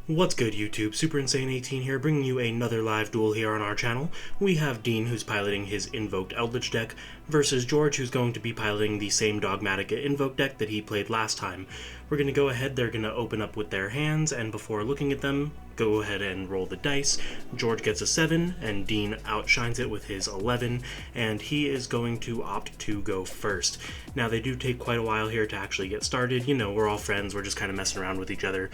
What's good, YouTube? Super Insane 18 here, bringing you another live duel here on our channel. We have Dean, who's piloting his Invoked Eldlich deck, versus George, who's going to be piloting the same Dogmatika Invoked deck that he played last time. We're going to go ahead, they're going to open up with their hands, and before looking at them, go ahead and roll the dice. George gets a 7, and Dean outshines it with his 11, and he is going to opt to go first. Now, they do take quite a while here to actually get started. You know, we're all friends, we're just kind of messing around with each other.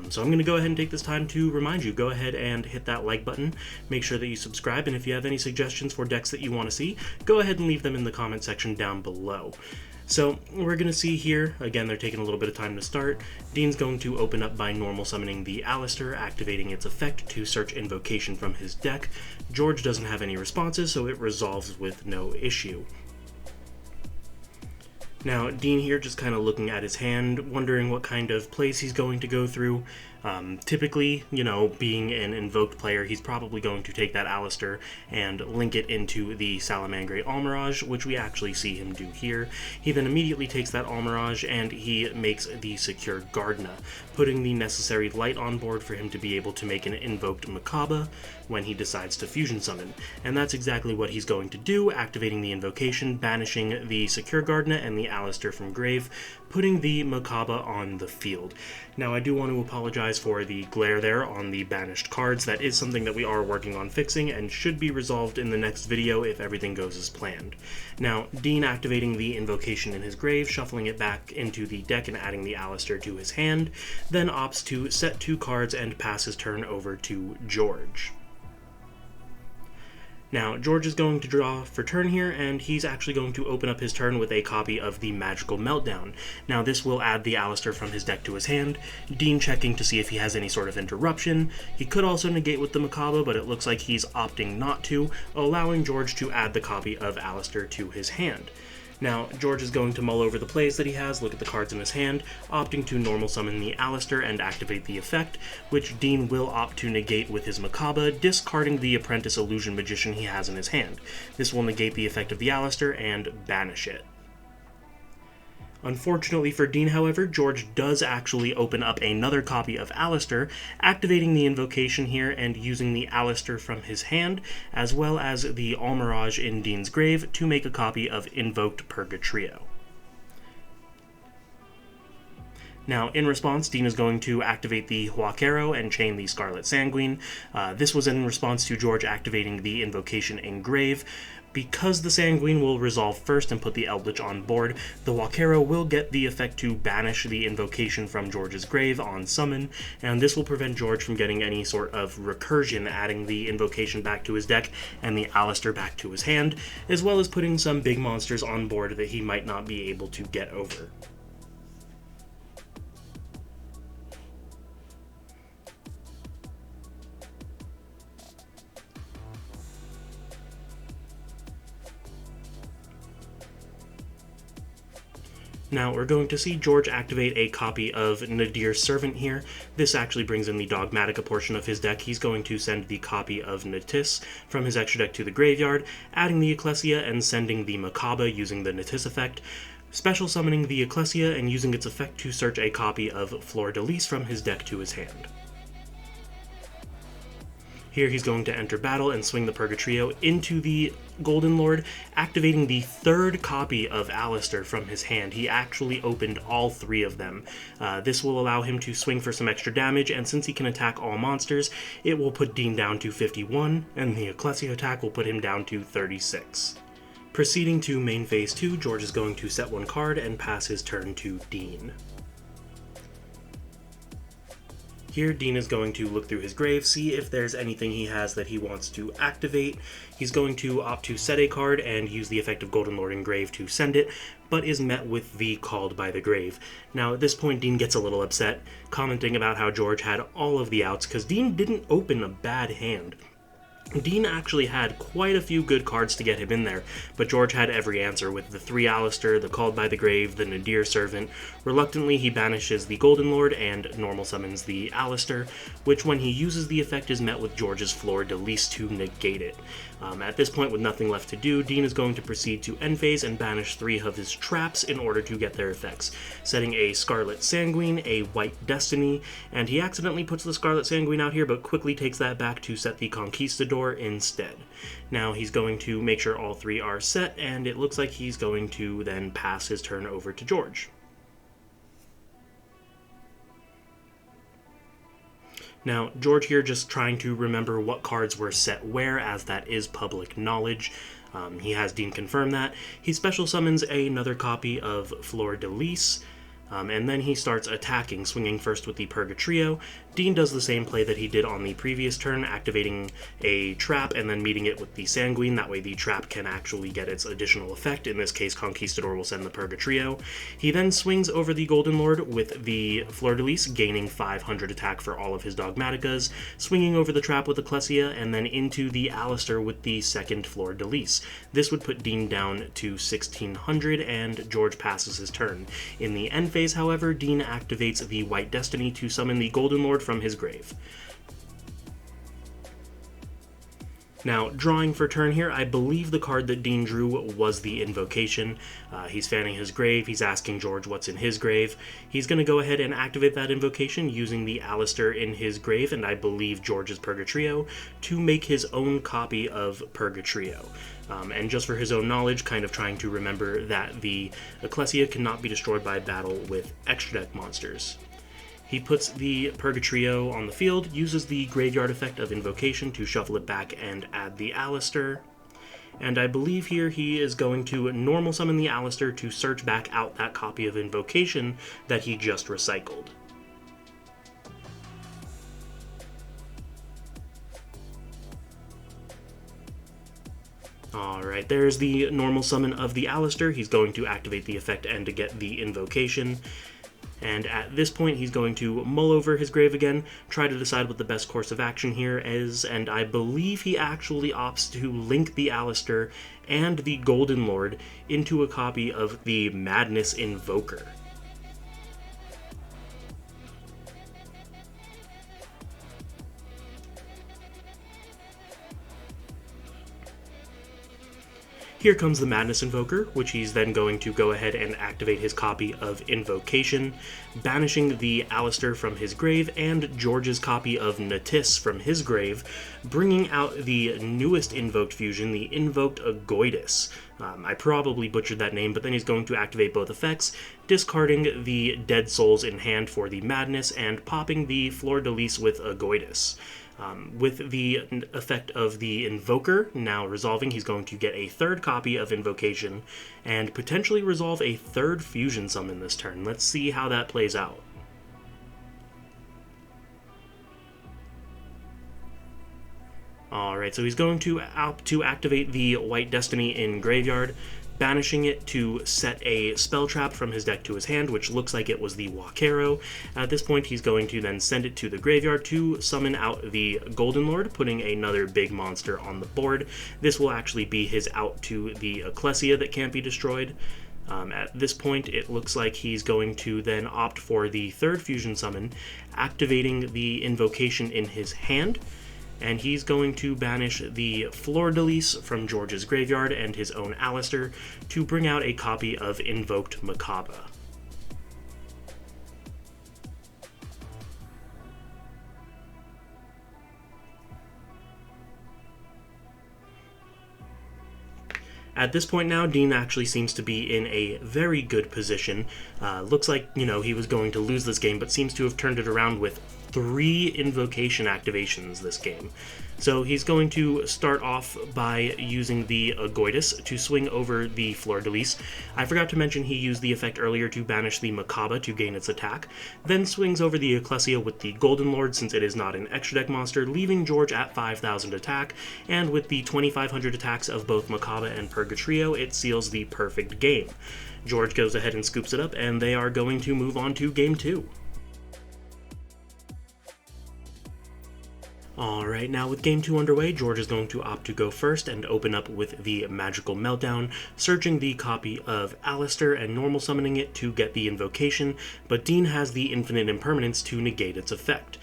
So I'm going to go ahead and take this time to remind you, go ahead and hit that like button, make sure that you subscribe, and if you have any suggestions for decks that you want to see, go ahead and leave them in the comment section down below. So, we're going to see here, again, they're taking a little bit of time to start. Dean's going to open up by normal summoning the Alistair, activating its effect to search Invocation from his deck. George doesn't have any responses, so it resolves with no issue. Now, Dean here just kind of looking at his hand, wondering what kind of plays he's going to go through. Typically, you know, being an invoked player, he's probably going to take that Alistair and link it into the Salamangreat Almirage, which we actually see him do here. He then immediately takes that Almirage and he makes the Secure Gardna, putting the necessary light on board for him to be able to make an invoked Makaba when he decides to fusion summon. And that's exactly what he's going to do, activating the invocation, banishing the Secure Gardna and the Alistair from grave, putting the Makaba on the field. Now, I do want to apologize for the glare there on the banished cards. That is something that we are working on fixing and should be resolved in the next video if everything goes as planned. Now, Dean activating the invocation in his grave, shuffling it back into the deck and adding the Alistair to his hand, then opts to set 2 cards and pass his turn over to George. Now, George is going to draw for turn here, and he's actually going to open up his turn with a copy of the Magical Meltdown. Now, this will add the Alistair from his deck to his hand, Dean checking to see if he has any sort of interruption. He could also negate with the Makaba, but it looks like he's opting not to, allowing George to add the copy of Alistair to his hand. Now, George is going to mull over the plays that he has, look at the cards in his hand, opting to normal summon the Alistair and activate the effect, which Dean will opt to negate with his Makaba, discarding the Apprentice Illusion Magician he has in his hand. This will negate the effect of the Alistair and banish it. Unfortunately for Dean, however, George does actually open up another copy of Alistair, activating the invocation here and using the Alistair from his hand, as well as the Almirage in Dean's grave, to make a copy of Invoked Purgatrio. Now, in response, Dean is going to activate the Huaquero and chain the Scarlet Sanguine. This was in response to George activating the invocation in grave. Because the Sanguine will resolve first and put the Eldlich on board, the Huaquero will get the effect to banish the invocation from George's grave on summon, and this will prevent George from getting any sort of recursion, adding the invocation back to his deck and the Alistair back to his hand, as well as putting some big monsters on board that he might not be able to get over. Now, we're going to see George activate a copy of Nadir's Servant here. This actually brings in the Dogmatika portion of his deck. He's going to send the copy of Natis from his extra deck to the graveyard, adding the Ecclesia and sending the Makaba using the Natis effect, special summoning the Ecclesia and using its effect to search a copy of Fleur de Lis from his deck to his hand. Here he's going to enter battle and swing the Purgatrio into the Golden Lord, activating the 3rd copy of Alistair from his hand. He actually opened all 3 of them. This will allow him to swing for some extra damage, and since he can attack all monsters, it will put Dean down to 51, and the Ecclesia attack will put him down to 36. Proceeding to main phase 2, George is going to set 1 card and pass his turn to Dean. Here, Dean is going to look through his grave, see if there's anything he has that he wants to activate. He's going to opt to set a card and use the effect of Golden Lord in grave to send it, but is met with the Called by the Grave. Now, at this point, Dean gets a little upset, commenting about how George had all of the outs, because Dean didn't open a bad hand. Dean actually had quite a few good cards to get him in there, but George had every answer with the 3 Alistair, the Called by the Grave, the Nadir Servant. Reluctantly, he banishes the Golden Lord and normal summons the Alistair, which when he uses the effect is met with George's Fleur de Lis to negate it. At this point, with nothing left to do, Dean is going to proceed to end phase and banish 3 of his traps in order to get their effects, setting a Scarlet Sanguine, a White Destiny, and he accidentally puts the Scarlet Sanguine out here but quickly takes that back to set the Conquistador instead. Now he's going to make sure all 3 are set, and it looks like he's going to then pass his turn over to George. Now, George here just trying to remember what cards were set where, as that is public knowledge. He has Dean confirm that. He special summons another copy of Fleur de Lis, and then he starts attacking, swinging first with the Purgatrio. Dean does the same play that he did on the previous turn, activating a trap and then meeting it with the Sanguine. That way the trap can actually get its additional effect. In this case, Conquistador will send the Purgatrio. He then swings over the Golden Lord with the Fleur de Lis, gaining 500 attack for all of his Dogmatikas, swinging over the trap with Ecclesia, and then into the Alistair with the second Fleur de Lis. This would put Dean down to 1600, and George passes his turn. In the end phase, however, Dean activates the White Destiny to summon the Golden Lord from his grave. Now, drawing for turn here, I believe the card that Dean drew was the Invocation. He's fanning his grave, he's asking George what's in his grave. He's going to go ahead and activate that Invocation using the Alistair in his grave, and I believe George's Purgatrio, to make his own copy of Purgatrio. And just for his own knowledge, kind of trying to remember that the Ecclesia cannot be destroyed by battle with extra deck monsters. He puts the Purgatrio on the field, uses the graveyard effect of Invocation to shuffle it back and add the Alistair. And I believe here he is going to normal summon the Alistair to search back out that copy of Invocation that he just recycled. Alright, there's the normal summon of the Alistair. He's going to activate the effect and to get the Invocation. And at this point, he's going to mull over his grave again, try to decide what the best course of action here is, and I believe he actually opts to link the Alistair and the Golden Lord into a copy of the Madness Invoker. Here comes the Madness Invoker, which he's then going to go ahead and activate his copy of Invocation, banishing the Alistair from his grave and George's copy of Natis from his grave, bringing out the newest Invoked fusion, the Invoked Eldlich. I probably butchered that name, but then he's going to activate both effects, discarding the Dead Souls in hand for the Madness and popping the Fleur de Lis with Eldlich. With the effect of the Invoker now resolving, he's going to get a third copy of Invocation and potentially resolve a third fusion summon this turn. Let's see how that plays out. Alright, so he's going to activate the White Destiny in Graveyard, banishing it to set a spell trap from his deck to his hand, which looks like it was the Wakero. At this point, he's going to then send it to the graveyard to summon out the Golden Lord, putting another big monster on the board. This will actually be his out to the Ecclesia that can't be destroyed. At this point, it looks like he's going to then opt for the third fusion summon, activating the Invocation in his hand, and he's going to banish the Fleur de Lis from George's graveyard and his own Alistair to bring out a copy of Invoked Macabre. At this point now, Dean actually seems to be in a very good position. Looks like, he was going to lose this game, but seems to have turned it around with 3 Invocation activations this game. So he's going to start off by using the Eldlich to swing over the Fleur de Lis. I forgot to mention he used the effect earlier to banish the Macabre to gain its attack, then swings over the Ecclesia with the Golden Lord since it is not an extra deck monster, leaving George at 5,000 attack, and with the 2,500 attacks of both Macabre and Purgatrio, it seals the perfect game. George goes ahead and scoops it up, and they are going to move on to Game 2. Alright, now with Game 2 underway, George is going to opt to go first and open up with the Magical Meltdown, searching the copy of Alistair and normal summoning it to get the invocation, but Dean has the Infinite Impermanence to negate its effect.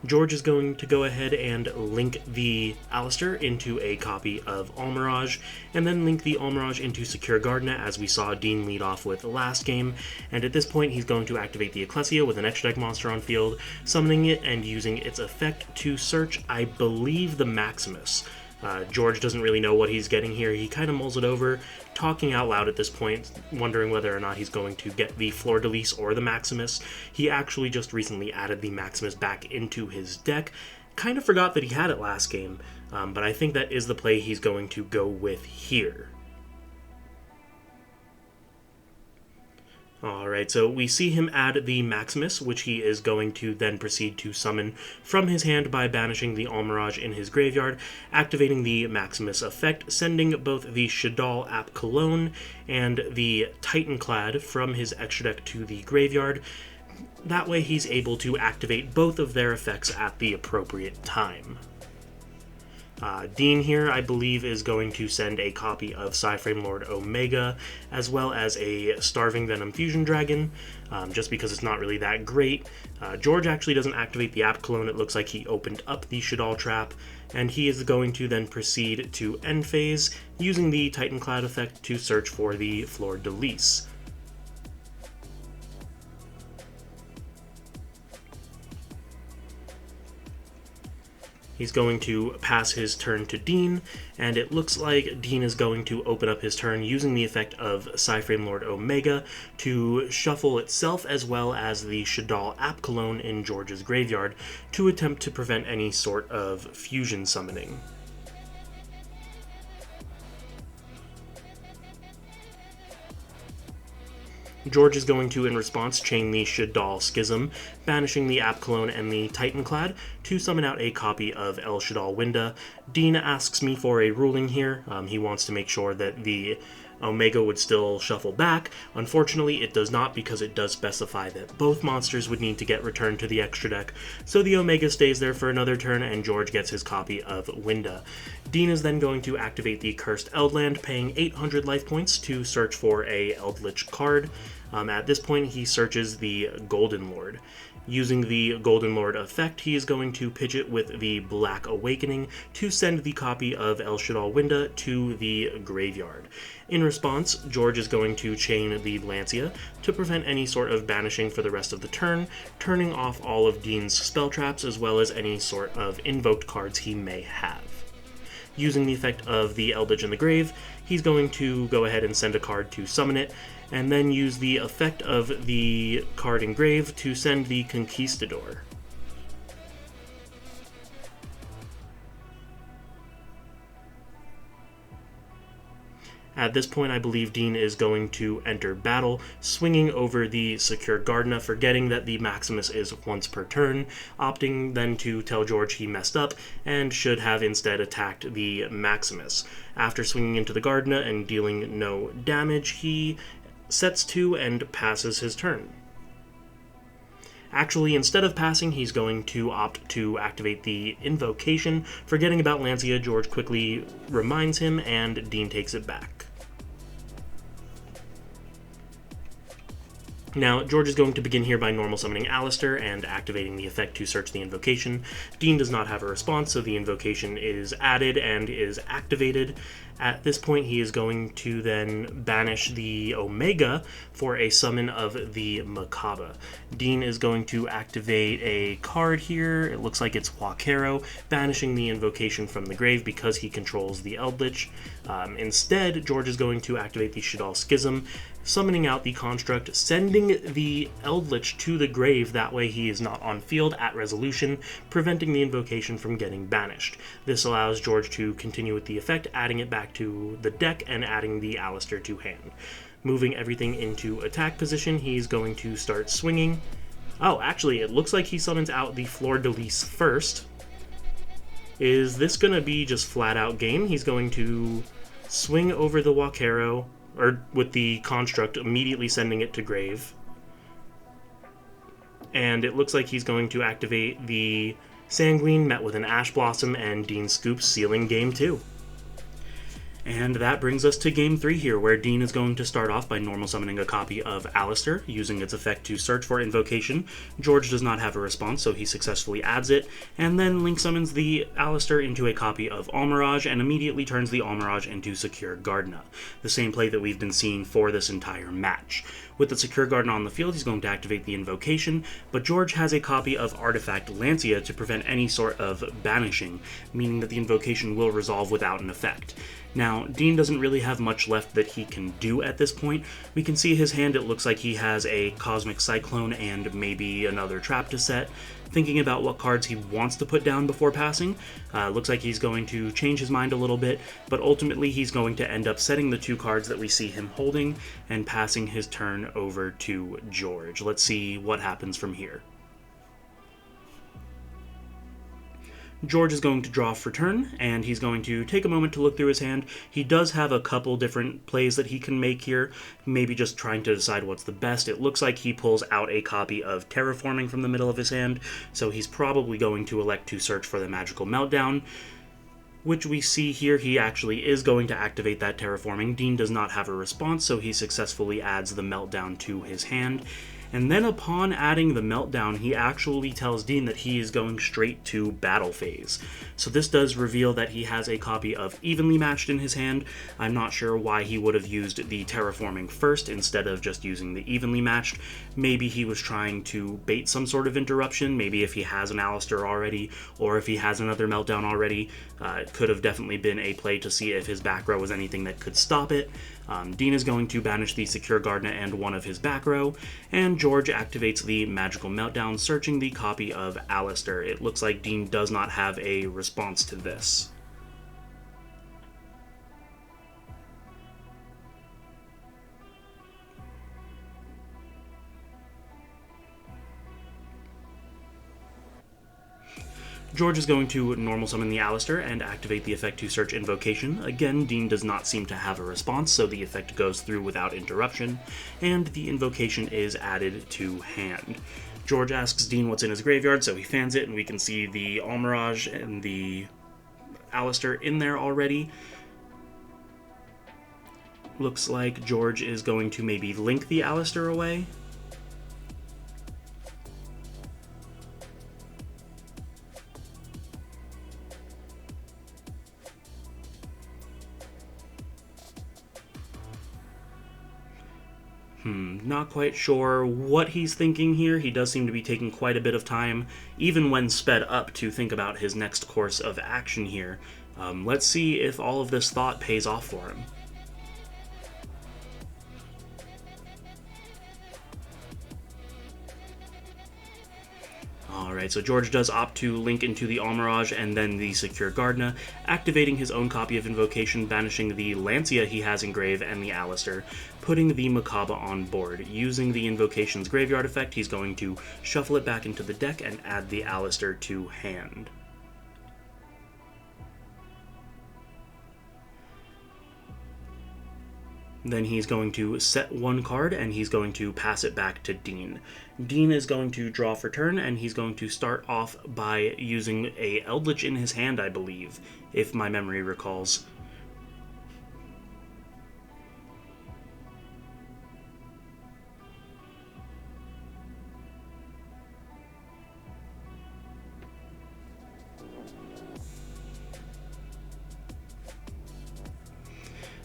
George is going to go ahead and link the Alistair into a copy of Almirage, and then link the Almirage into Secure Gardena, as we saw Dean lead off with last game, and at this point he's going to activate the Ecclesia with an extra deck monster on field, summoning it and using its effect to search, I believe, the Maximus. George doesn't really know what he's getting here. He kind of mulls it over, talking out loud at this point, wondering whether or not he's going to get the Fleur-de-Lis or the Maximus. He actually just recently added the Maximus back into his deck. Kind of forgot that he had it last game, but I think that is the play he's going to go with here. Alright, so we see him add the Maximus, which he is going to then proceed to summon from his hand by banishing the Almirage in his graveyard, activating the Maximus effect, sending both the Shadal Ap Cologne and the Titanclad from his extra deck to the graveyard. That way he's able to activate both of their effects at the appropriate time. Dean here, I believe, is going to send a copy of Psyframe Lord Omega, as well as a Starving Venom Fusion Dragon, just because it's not really that great. George actually doesn't activate the App Cologne. It looks like he opened up the Shadal Trap, and he is going to then proceed to end phase, using the Titanclad effect to search for the Fleur-de-Lis. He's going to pass his turn to Dean, and it looks like Dean is going to open up his turn using the effect of Psyframe Lord Omega to shuffle itself as well as the Shadal Ap Cologne in George's graveyard to attempt to prevent any sort of fusion summoning. George is going to, in response, chain the Shadal Schism, banishing the Ap Cologne and the Titanclad to summon out a copy of El Shadal Winda. Dean asks me for a ruling here. He wants to make sure that the Omega would still shuffle back. Unfortunately, it does not, because it does specify that both monsters would need to get returned to the extra deck, so the Omega stays there for another turn, and George gets his copy of Winda. Dean is then going to activate the Cursed Eldland, paying 800 life points to search for a Eldlich card. At this point, he searches the Golden Lord. Using the Golden Lord effect, he is going to pitch it with the Black Awakening to send the copy of El Shadal Winda to the graveyard. In response, George is going to chain the Lancia to prevent any sort of banishing for the rest of the turn, turning off all of Dean's spell traps as well as any sort of invoked cards he may have. Using the effect of the Eldritch in the Grave, he's going to go ahead and send a card to summon it, and then use the effect of the card engraved to send the Conquistador. At this point, I believe Dean is going to enter battle, swinging over the Secure Gardena, forgetting that the Maximus is once per turn, opting then to tell George he messed up and should have instead attacked the Maximus. After swinging into the Gardena and dealing no damage, he sets 2 and passes his turn. Actually, instead of passing, he's going to opt to activate the Invocation. Forgetting about Lancia, George quickly reminds him, and Dean takes it back. Now, George is going to begin here by normal summoning Alistair and activating the effect to search the Invocation. Dean does not have a response, so the Invocation is added and is activated. At this point, he is going to then banish the Omega for a summon of the Macabre. Dean is going to activate a card here. It looks like it's Huaquero, banishing the Invocation from the grave because he controls the Eldritch. Instead, George is going to activate the Shadal Schism, summoning out the Construct, sending the Eldritch to the grave. That way he is not on field at resolution, preventing the Invocation from getting banished. This allows George to continue with the effect, adding it back to the deck and adding the Alistair to hand. Moving everything into attack position, he's going to start swinging. Oh, actually, it looks like he summons out the Fleur-de-Lis first. Is this going to be just flat out game? He's going to swing over the Huaquero, or with the Construct, immediately sending it to grave. And it looks like he's going to activate the Sanguine met with an Ash Blossom, and Dean Scoops sealing Game 2. And that brings us to Game 3 here, where Dean is going to start off by normal summoning a copy of Alistair, using its effect to search for Invocation. George does not have a response, so he successfully adds it, and then Link summons the Alistair into a copy of Almirage, and immediately turns the Almirage into Secure Gardna, the same play that we've been seeing for this entire match. With the Secure Gardna on the field, he's going to activate the Invocation, but George has a copy of Artifact Lancia to prevent any sort of banishing, meaning that the Invocation will resolve without an effect. Now, Dean doesn't really have much left that he can do at this point. We can see his hand, it looks like he has a Cosmic Cyclone and maybe another trap to set. Thinking about what cards he wants to put down before passing, looks like he's going to change his mind a little bit, but ultimately he's going to end up setting the 2 cards that we see him holding and passing his turn over to George. Let's see what happens from here. George is going to draw for turn, and he's going to take a moment to look through his hand. He does have a couple different plays that he can make here, maybe just trying to decide what's the best. It looks like he pulls out a copy of Terraforming from the middle of his hand, so he's probably going to elect to search for the Magical Meltdown, which we see here he actually is going to activate that Terraforming. Dean does not have a response, so he successfully adds the Meltdown to his hand. And then upon adding the Meltdown, he actually tells Dean that he is going straight to Battle Phase. So this does reveal that he has a copy of Evenly Matched in his hand. I'm not sure why he would have used the Terraforming first instead of just using the Evenly Matched. Maybe he was trying to bait some sort of interruption, maybe if he has an Alistair already, or if he has another Meltdown already. It could have definitely been a play to see if his back row was anything that could stop it. Dean is going to banish the Secure Gardna and one of his back row, and George activates the Magical Meltdown, searching the copy of Alistair. It looks like Dean does not have a response to this. George is going to normal summon the Alistair and activate the effect to search Invocation. Again, Dean does not seem to have a response, so the effect goes through without interruption, and the Invocation is added to hand. George asks Dean what's in his graveyard, so he fans it, and we can see the Almirage and the Alistair in there already. Looks like George is going to maybe link the Alistair away. Not quite sure what he's thinking here. He does seem to be taking quite a bit of time, even when sped up, to think about his next course of action here. Let's see if all of this thought pays off for him. Alright, so George does opt to link into the Almirage and then the Secure Gardna, activating his own copy of Invocation, banishing the Lancia he has in grave and the Alistair, putting the Makaba on board. Using the Invocation's graveyard effect, he's going to shuffle it back into the deck and add the Alistair to hand. Then he's going to set one card, and he's going to pass it back to Dean. Dean is going to draw for turn, and he's going to start off by using a Eldlich in his hand, I believe, if my memory recalls.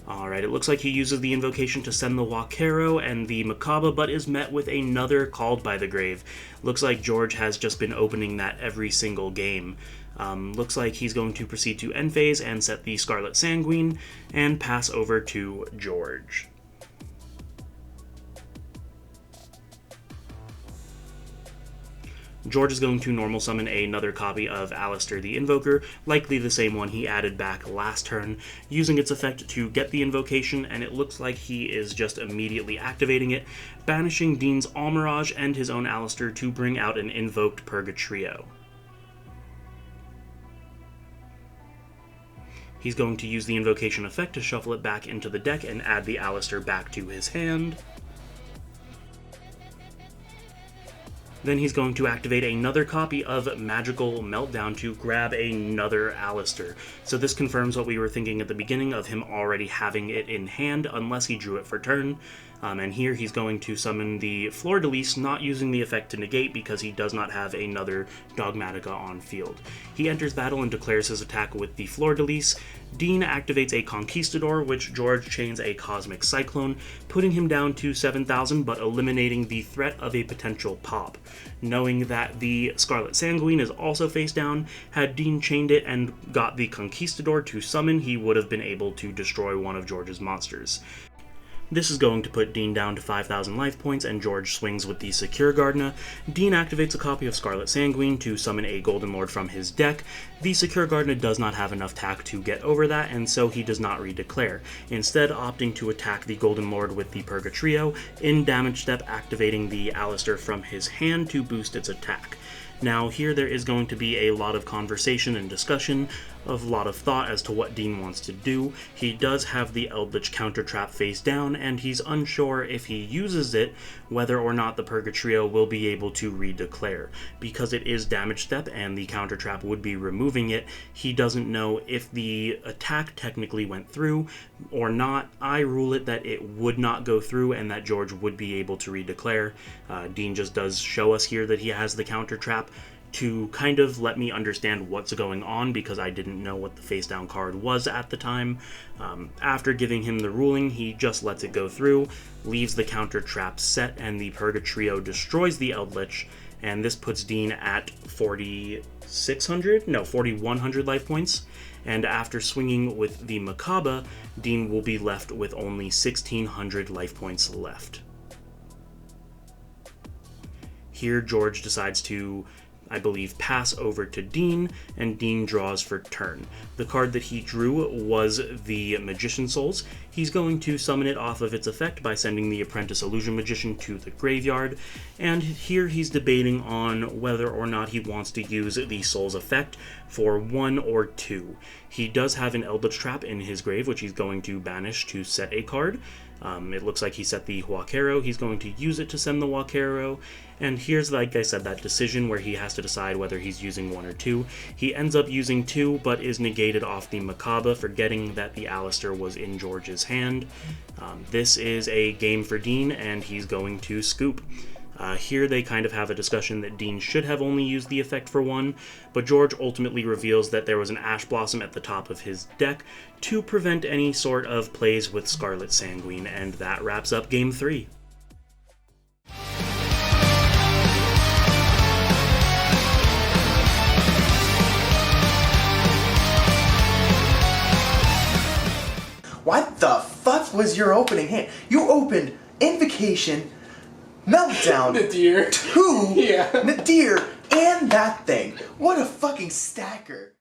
Alright, it looks like he uses the Invocation to send the Wakero and the Makaba, but is met with another Called by the Grave. Looks like George has just been opening that every single game. Looks like he's going to proceed to end phase and set the Scarlet Sanguine, and pass over to George. George is going to normal summon another copy of Alistair the Invoker, likely the same one he added back last turn, using its effect to get the Invocation, and it looks like he is just immediately activating it, banishing Dean's Almirage and his own Alistair to bring out an Invoked Purgatrio. He's going to use the Invocation effect to shuffle it back into the deck and add the Alistair back to his hand. Then he's going to activate another copy of Magical Meltdown to grab another Alistair. So this confirms what we were thinking at the beginning of him already having it in hand, unless he drew it for turn. And here he's going to summon the Fleur-de-Lis, not using the effect to negate because he does not have another Dogmatika on field. He enters battle and declares his attack with the Fleur-de-Lis. Dean activates a Conquistador, which George chains a Cosmic Cyclone, putting him down to 7,000 but eliminating the threat of a potential pop. Knowing that the Scarlet Sanguine is also face down, had Dean chained it and got the Conquistador to summon, he would have been able to destroy one of George's monsters. This is going to put Dean down to 5,000 life points, and George swings with the Secure Gardna. Dean activates a copy of Scarlet Sanguine to summon a Golden Lord from his deck. The Secure Gardna does not have enough tack to get over that, and so he does not redeclare, instead opting to attack the Golden Lord with the Purgatrio, in damage step activating the Alistair from his hand to boost its attack. Now, here there is going to be a lot of conversation and discussion, a lot of thought as to what Dean wants to do. He does have the Eldlich counter trap face down, and he's unsure if he uses it, whether or not the Purgatrio will be able to redeclare. Because it is damage step and the counter trap would be removing it, he doesn't know if the attack technically went through or not. I rule it that it would not go through and that George would be able to redeclare. Dean just does show us here that he has the counter trap to kind of let me understand what's going on, because I didn't know what the face down card was at the time. After giving him the ruling, he just lets it go through, leaves the counter trap set, and the Purgatrio destroys the Eldlich, and this puts Dean at 4,100 life points. And after swinging with the Macabre, Dean will be left with only 1,600 life points left. Here George decides to, I believe, pass over to Dean, and Dean draws for turn. The card that he drew was the Magician Souls. He's going to summon it off of its effect by sending the Apprentice Illusion Magician to the graveyard, and here he's debating on whether or not he wants to use the Souls effect for 1 or 2. He does have an Eldritch Trap in his grave, which he's going to banish to set a card. It looks like he set the Huaquero. He's going to use it to send the Huaquero. And here's, like I said, that decision where he has to decide whether he's using 1 or 2. He ends up using 2, but is negated off the Macabre, forgetting that the Alistair was in George's hand. This is a game for Dean, and he's going to scoop. Here they kind of have a discussion that Dean should have only used the effect for 1, but George ultimately reveals that there was an Ash Blossom at the top of his deck to prevent any sort of plays with Scarlet Sanguine, and that wraps up Game 3. What the fuck was your opening hand? You opened Invocation, Meltdown, Nadir, 2, yeah, Nadir, and that thing. What a fucking stacker.